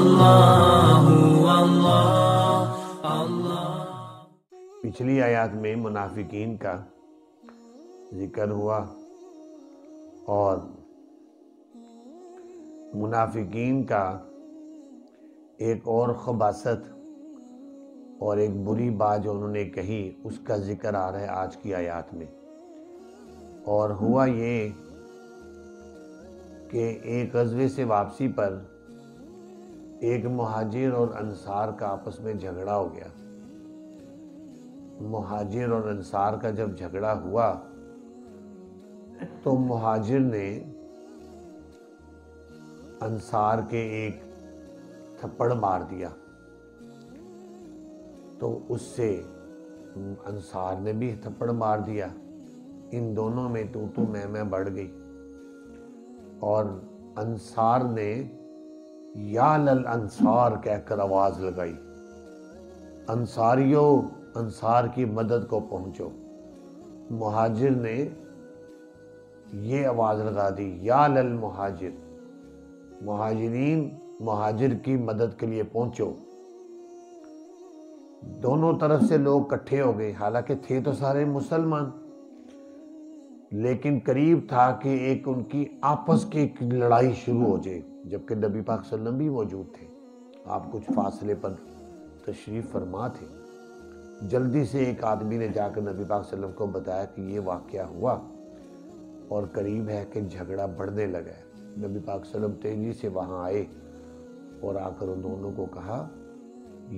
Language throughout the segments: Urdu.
اللہ اللہ اللہ۔ پچھلی آیات میں منافقین کا ذکر ہوا اور منافقین کا ایک اور خباثت اور ایک بری بات جو انہوں نے کہی اس کا ذکر آ رہا ہے آج کی آیات میں۔ اور ہوا یہ کہ ایک غزوے سے واپسی پر ایک مہاجر اور انصار کا آپس میں جھگڑا ہو گیا۔ مہاجر اور انصار کا جب جھگڑا ہوا تو مہاجر نے انصار کے ایک تھپڑ مار دیا، تو اس سے انصار نے بھی تھپڑ مار دیا۔ ان دونوں میں تو میں بڑھ گئی اور انصار نے یا للانصار کہہ کر آواز لگائی، انصاریو انصار کی مدد کو پہنچو۔ مہاجر نے یہ آواز لگا دی یا للمہاجر، مہاجرین مہاجر کی مدد کے لیے پہنچو۔ دونوں طرف سے لوگ اکٹھے ہو گئے، حالانکہ تھے تو سارے مسلمان، لیکن قریب تھا کہ ایک ان کی آپس کی ایک لڑائی شروع ہو جائے، جبکہ نبی پاک صلی اللہ علیہ وسلم بھی موجود تھے، آپ کچھ فاصلے پر تشریف فرما تھے۔ جلدی سے ایک آدمی نے جا کر نبی پاک صلی اللہ علیہ وسلم کو بتایا کہ یہ واقعہ ہوا اور قریب ہے کہ جھگڑا بڑھنے لگا ہے۔ نبی پاک صلی اللہ علیہ وسلم تیزی سے وہاں آئے اور آ کر ان دونوں کو کہا،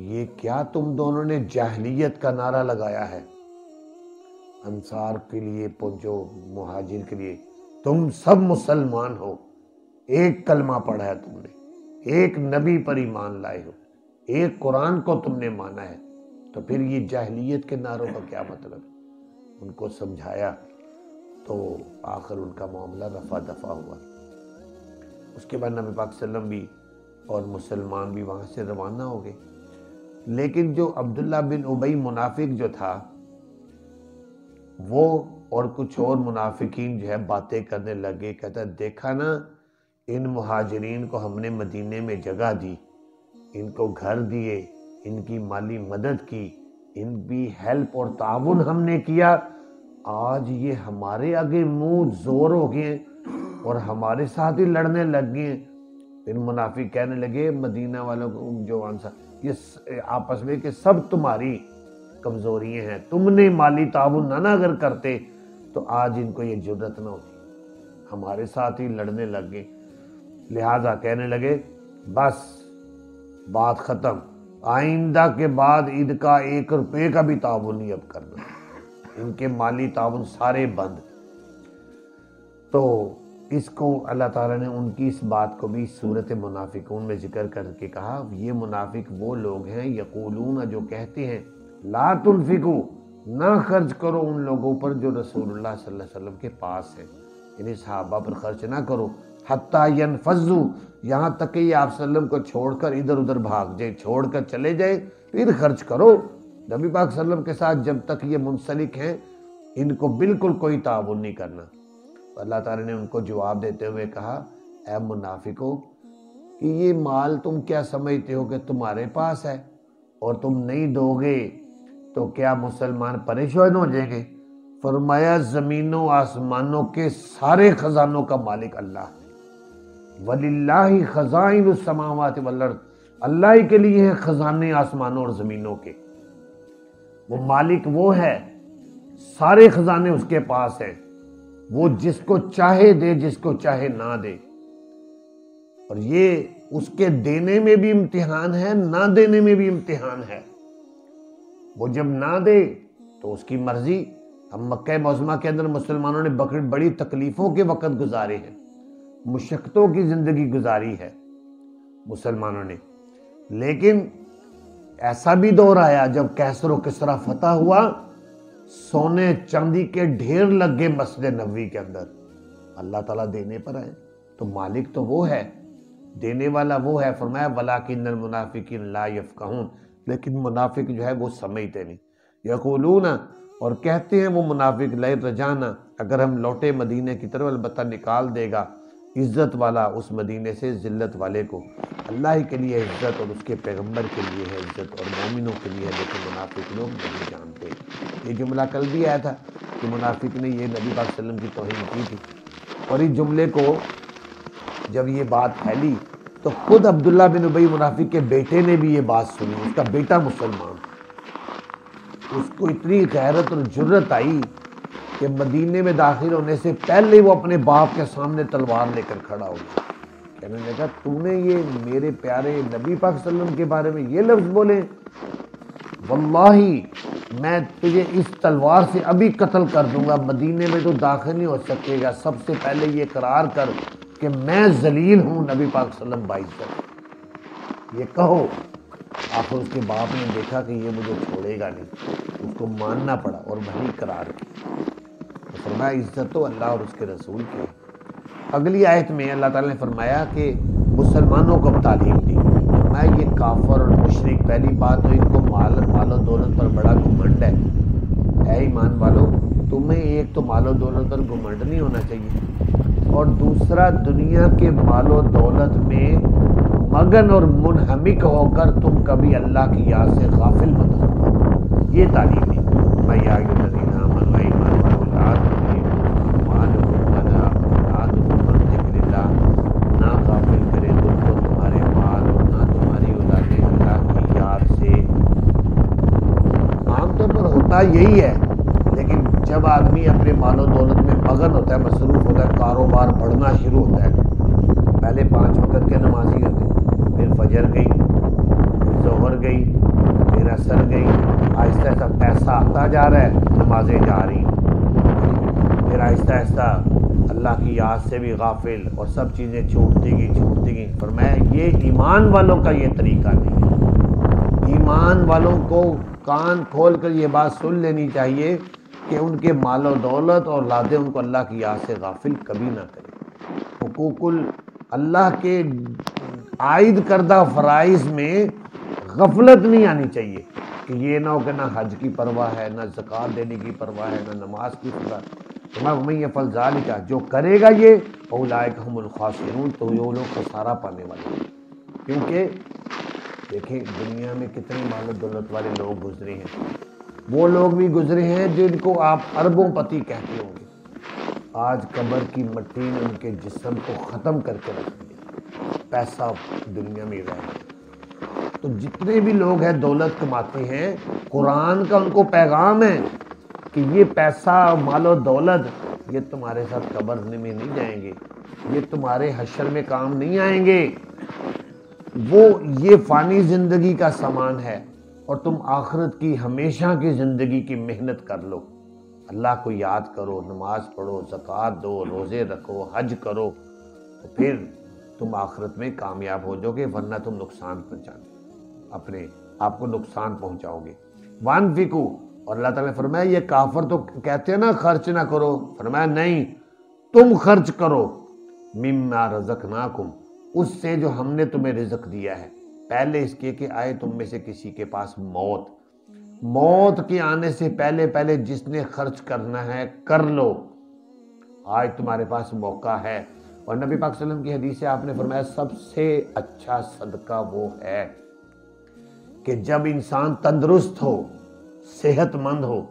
یہ کیا تم دونوں نے جاہلیت کا نعرہ لگایا ہے؟ انصار کے لیے پہنچو، مہاجر کے لیے، تم سب مسلمان ہو، ایک کلمہ پڑھا ہے تم نے، ایک نبی پر ایمان لائے ہو، ایک قرآن کو تم نے مانا ہے، تو پھر یہ جاہلیت کے نعروں کا کیا مطلب؟ ان کو سمجھایا تو آخر ان کا معاملہ رفع دفع ہوا۔ اس کے بعد نبی پاک صلی اللہ علیہ وسلم بھی اور مسلمان بھی وہاں سے روانہ ہو گئے۔ لیکن جو عبداللہ بن ابی منافق جو تھا، وہ اور کچھ اور منافقین جو ہے باتیں کرنے لگے، کہتا ہے دیکھا نا ان مہاجرین کو ہم نے مدینے میں جگہ دی، ان کو گھر دیے، ان کی مالی مدد کی، ان کی ہیلپ اور تعاون ہم نے کیا، آج یہ ہمارے آگے منہ زور ہو گئے ہیں اور ہمارے ساتھ ہی لڑنے لگ گئے ہیں۔ پھر منافق کہنے لگے مدینہ والوں کو، جو انصار، یہ آپس میں کہ سب تمہاری کمزوریاں ہیں، تم نے مالی تعاون نہ اگر کرتے تو آج ان کو یہ جرأت نہ ہوتی، ہمارے ساتھ ہی لڑنے لگ گئے۔ لہذا کہنے لگے بس بات ختم، آئندہ کے بعد عید کا 1 روپے کا بھی تعاون نہیں اب کرنا، ان کے مالی تعاون سارے بند۔ تو اس کو اللہ تعالیٰ نے ان کی اس بات کو بھی سورۃ منافقون میں ذکر کر کے کہا، یہ منافق وہ لوگ ہیں یقولون، جو کہتے ہیں لا تنفقوا، نہ خرچ کرو ان لوگوں پر جو رسول اللہ صلی اللہ علیہ وسلم کے پاس ہیں، یعنی صحابہ پر خرچ نہ کرو، حتیٰ ینفضوا، یہاں تک کہ یہ آپ صلی اللہ علیہ وسلم کو چھوڑ کر ادھر ادھر بھاگ جائے، چھوڑ کر چلے جائے، پھر خرچ کرو۔ نبی پاک صلی اللہ علیہ وسلم کے ساتھ جب تک یہ منسلک ہیں ان کو بالکل کوئی تعاون نہیں کرنا۔ اللہ تعالیٰ نے ان کو جواب دیتے ہوئے کہا، اے منافقو، کہ یہ مال تم کیا سمجھتے ہو کہ تمہارے پاس ہے اور تم نہیں دو گے تو کیا مسلمان پریشان ہو جائیں گے؟ فرمایا زمینوں آسمانوں کے سارے خزانوں کا مالک اللہ ہے، وَلِلَّهِ خَزَائِنُ السَّمَاوَاتِ وَالْأَرْضِ، اللہ ہی کے لیے ہیں خزانے آسمانوں اور زمینوں کے، وہ مالک وہ ہے، سارے خزانے اس کے پاس ہیں، وہ جس کو چاہے دے، جس کو چاہے نہ دے، اور یہ اس کے دینے میں بھی امتحان ہے، نہ دینے میں بھی امتحان ہے۔ وہ جب نہ دے تو اس کی مرضی۔ ہم مکہ معظمہ کے اندر مسلمانوں نے بڑی تکلیفوں کے وقت گزارے ہیں، مشقتوں کی زندگی گزاری ہے مسلمانوں نے، لیکن ایسا بھی دور آیا جب کیسر و کسریٰ فتح ہوا، سونے چاندی کے ڈھیر لگ گئے مسجد نبوی کے اندر، اللہ تعالیٰ دینے پر آئے، تو مالک تو وہ ہے، دینے والا وہ ہے۔ فرمایا وَلَٰكِنَّ الْمُنَافِقِينَ لَا يَفْقَهُونَ، لیکن منافق جو ہے وہ سمجھتے نہیں۔ یقولون، اور کہتے ہیں وہ منافق، لَئِن رَجَعْنَا، اگر ہم لوٹے مدینے کی طرف، البتہ نکال دے گا عزت والا اس مدینے سے ذلت والے کو۔ اللہ ہی کے لیے عزت اور اس کے پیغمبر کے لیے ہے عزت اور مومنوں کے لیے ہے، لیکن منافق لوگ نہیں جانتے۔ یہ جملہ کل بھی آیا تھا کہ منافق نے یہ نبی پاک صلی اللہ علیہ وسلم کی توہین کی تھی، اور اس جملے کو جب یہ بات پھیلی تو خود عبداللہ بن ابی منافق کے بیٹے نے بھی یہ بات سنی، اس کا بیٹا مسلمان، اس کو اتنی غیرت اور جرت آئی کہ مدینے میں داخل ہونے سے پہلے وہ اپنے باپ کے سامنے تلوار لے کر کھڑا ہو گیا، کہنے لگا تو نے یہ میرے پیارے نبی پاک صلی اللہ علیہ وسلم کے بارے میں یہ لفظ بولے، واللہ میں تجھے اس تلوار سے ابھی قتل کر دوں گا، مدینے میں تو داخل نہیں ہو سکے گا، سب سے پہلے یہ اقرار کر کہ میں ذلیل ہوں نبی پاک صلی اللہ علیہ وسلم، یہ کہو۔ آخر اس کے باپ نے دیکھا کہ یہ مجھے چھوڑے گا نہیں، اس کو ماننا پڑا اور وہی قرار کی۔ تو فرمایا عزت تو اللہ اور اس کے رسول کی ہے۔ اگلی آیت میں اللہ تعالیٰ نے فرمایا کہ مسلمانوں کو تعلیم دی، فرمایا یہ کافر اور مشرک، پہلی بات تو ان کو مال و دولت پر بڑا گھمنڈ ہے۔ اے ایمان والو، تمہیں ایک تو مال و دولت پر گھمنڈ نہیں ہونا چاہیے، اور دوسرا دنیا کے مال و دولت میں مگن اور منہمک ہو کر تم کبھی اللہ کی یاد سے غافل مت ہو۔ یہ تعلیم ہے۔ میں یا ایھا الذین آمنوا ایمان والو لا تلہکم اموالکم ولا اولادکم عن ذکر اللہ، نہ غافل کرے تم کو تمہارے مال اور نہ تمہاری اولادیں اللہ کی یاد سے۔ عام طور پر ہوتا یہی ہے، لیکن جب آدمی اپنے مال و دولت میں مگن ہوتا ہے، مصروف ہوتا ہے، کاروبار بڑھنا شروع ہوتا ہے، پہلے 5 وقت کے نمازی ہوتے، پھر فجر گئی، پھر ظہر گئی، پھر عصر گئی، آہستہ آہستہ پیسہ آتا جا رہا ہے، نمازیں جا رہی، پھر آہستہ آہستہ اللہ کی یاد سے بھی غافل، اور سب چیزیں چھوٹتی گئی۔ فرمایا یہ ایمان والوں کا یہ طریقہ نہیں ہے۔ ایمان والوں کو کان کھول کر یہ بات سن لینی چاہیے کہ ان کے مال و دولت اور اولادیں ان کو اللہ کی یاد سے غافل کبھی نہ کریں۔ حقوق اللہ کے عائد کردہ فرائض میں غفلت نہیں آنی چاہیے، کہ یہ نہ ہو کہ نہ حج کی پرواہ ہے، نہ زکوٰۃ دینے کی پرواہ ہے، نہ نماز کی پرواہ ہے۔ وَمَن يَفْعَلْ ذَلِكَ، جو کرے گا یہ، فَأُولَٰئِكَ هُمُ الْخَاسِرُونَ، تو یہ لوگ خسارہ پانے والے ہیں۔ کیونکہ دیکھیں دنیا میں کتنے مال و دولت والے لوگ گزرے ہیں، وہ لوگ بھی گزرے ہیں جن کو آپ اربوں پتی کہتے ہوں گے، آج قبر کی مٹی نے ان کے جسم کو ختم کر کے رکھ دیا، پیسہ دنیا میں رہ گیا۔ تو جتنے بھی لوگ ہیں دولت کماتے ہیں، قرآن کا ان کو پیغام ہے کہ یہ پیسہ مال و دولت یہ تمہارے ساتھ قبر میں نہیں جائیں گے، یہ تمہارے حشر میں کام نہیں آئیں گے، وہ یہ فانی زندگی کا سامان ہے، اور تم آخرت کی ہمیشہ کی زندگی کی محنت کر لو، اللہ کو یاد کرو، نماز پڑھو، زکوٰۃ دو، روزے رکھو، حج کرو، تو پھر تم آخرت میں کامیاب ہو جاؤ گے، ورنہ تم نقصان پہنچانے اپنے آپ کو نقصان پہنچاؤ گے۔ وانفقوا، اور اللہ تعالیٰ نے فرمایا یہ کافر تو کہتے ہیں نا خرچ نہ کرو، فرمایا نہیں، تم خرچ کرو، مما رزقناکم، اس سے جو ہم نے تمہیں رزق دیا ہے، پہلے اس کے آئے تم میں سے کسی کے پاس موت کے آنے سے پہلے جس نے خرچ کرنا ہے کر لو، آج تمہارے پاس موقع ہے۔ اور نبی پاک صلی اللہ علیہ وسلم کی حدیث سے آپ نے فرمایا سب سے اچھا صدقہ وہ ہے کہ جب انسان تندرست ہو، صحت مند ہو،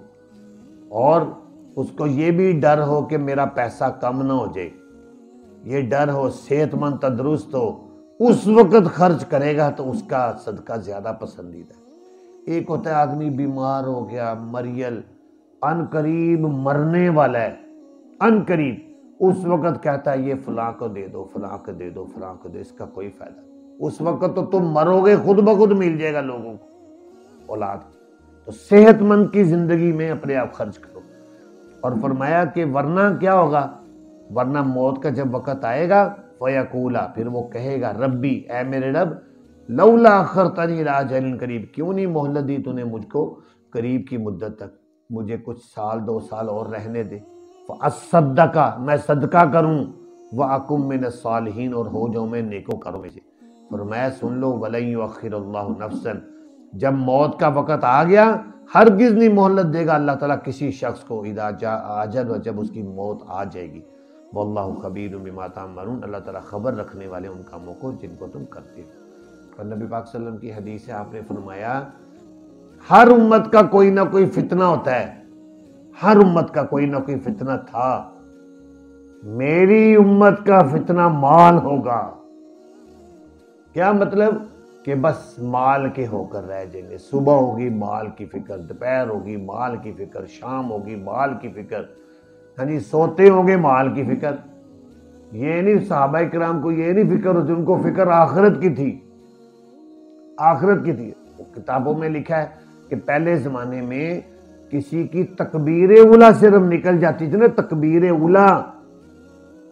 اور اس کو یہ بھی ڈر ہو کہ میرا پیسہ کم نہ ہو جائے، یہ ڈر ہو، صحت مند تندرست ہو، اس وقت خرچ کرے گا تو اس کا صدقہ زیادہ پسندیدہ ہے۔ ایک ہوتا ہے آدمی بیمار ہو گیا، مریل، ان قریب مرنے والا ہے، ان قریب، اس وقت کہتا ہے یہ فلاں کو دے دو، فلاں کو دے دو، فلاں کو دے، اس کا کوئی فائدہ نہیں، اس وقت تو تم مرو گے، خود بخود مل جائے گا لوگوں کو اولاد۔ تو صحت مند کی زندگی میں اپنے آپ خرچ کرو، اور فرمایا کہ ورنہ کیا ہوگا، ورنہ موت کا جب وقت آئے گا، فَيَقُولَ، پھر وہ کہے گا ربی، اے میرے رب، لولا اخرتنی الی اجل قریب، کیوں نہیں مہلت دی تو نے مجھ کو قریب کی مدت تک، مجھے کچھ سال 2 سال اور رہنے دے، فَأَصَّدَّقَ، میں صدقہ کروں، وَأَكُن مِّنَ الصَّالِحِينَ، اور ہو جاؤں میں نیکوکاروں میں سے۔ فرمایا سن لو، وَلَن يُؤَخِّرَ اللَّهُ نَفْسًا، جب موت کا وقت آ گیا ہرگز نہیں مہلت دے گا اللہ تعالیٰ کسی شخص کو، اذا جاء اجل، جب اس کی موت آ جائے گی، واللہ خبیر بما تعملون، اللہ تعالیٰ خبر رکھنے والے ان کاموں کو جن کو تم کرتے ہو۔ اور نبی پاک صلی اللہ علیہ وسلم کی حدیث ہے، آپ نے فرمایا ہر امت کا کوئی نہ کوئی فتنہ ہوتا ہے، ہر امت کا کوئی نہ کوئی فتنہ تھا، میری امت کا فتنہ مال ہوگا۔ کیا مطلب؟ کہ بس مال کے ہو کر رہ جائیں گے، صبح ہوگی مال کی فکر، دوپہر ہوگی مال کی فکر، شام ہوگی مال کی فکر، ہاں جی سوتے ہوں گے مال کی فکر۔ یہ نہیں، صحابہ کرام کو یہ نہیں فکر ہوتی، ان کو فکر آخرت کی تھی، آخرت کی تھی۔ کتابوں میں لکھا ہے کہ پہلے زمانے میں کسی کی تکبیر اولیٰ صرف نکل جاتی تھی نا، تکبیر اولیٰ،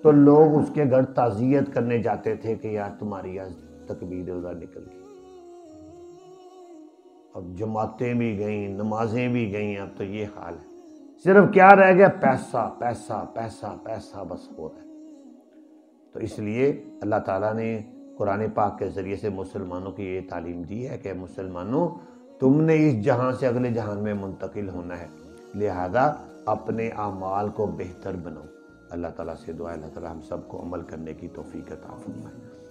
تو لوگ اس کے گھر تعزیت کرنے جاتے تھے کہ یار تمہاری آج تکبیر اولیٰ نکل گئی۔ اب جماعتیں بھی گئیں، نمازیں بھی گئیں، اب تو یہ حال ہے، صرف کیا رہ گیا؟ پیسہ پیسہ پیسہ پیسہ بس ہو رہا ہے۔ تو اس لیے اللہ تعالیٰ نے قرآن پاک کے ذریعے سے مسلمانوں کی یہ تعلیم دی ہے کہ مسلمانوں تم نے اس جہان سے اگلے جہان میں منتقل ہونا ہے، لہذا اپنے اعمال کو بہتر بناؤ۔ اللہ تعالیٰ سے دعا ہے اللہ تعالیٰ ہم سب کو عمل کرنے کی توفیق عطا فرمائے۔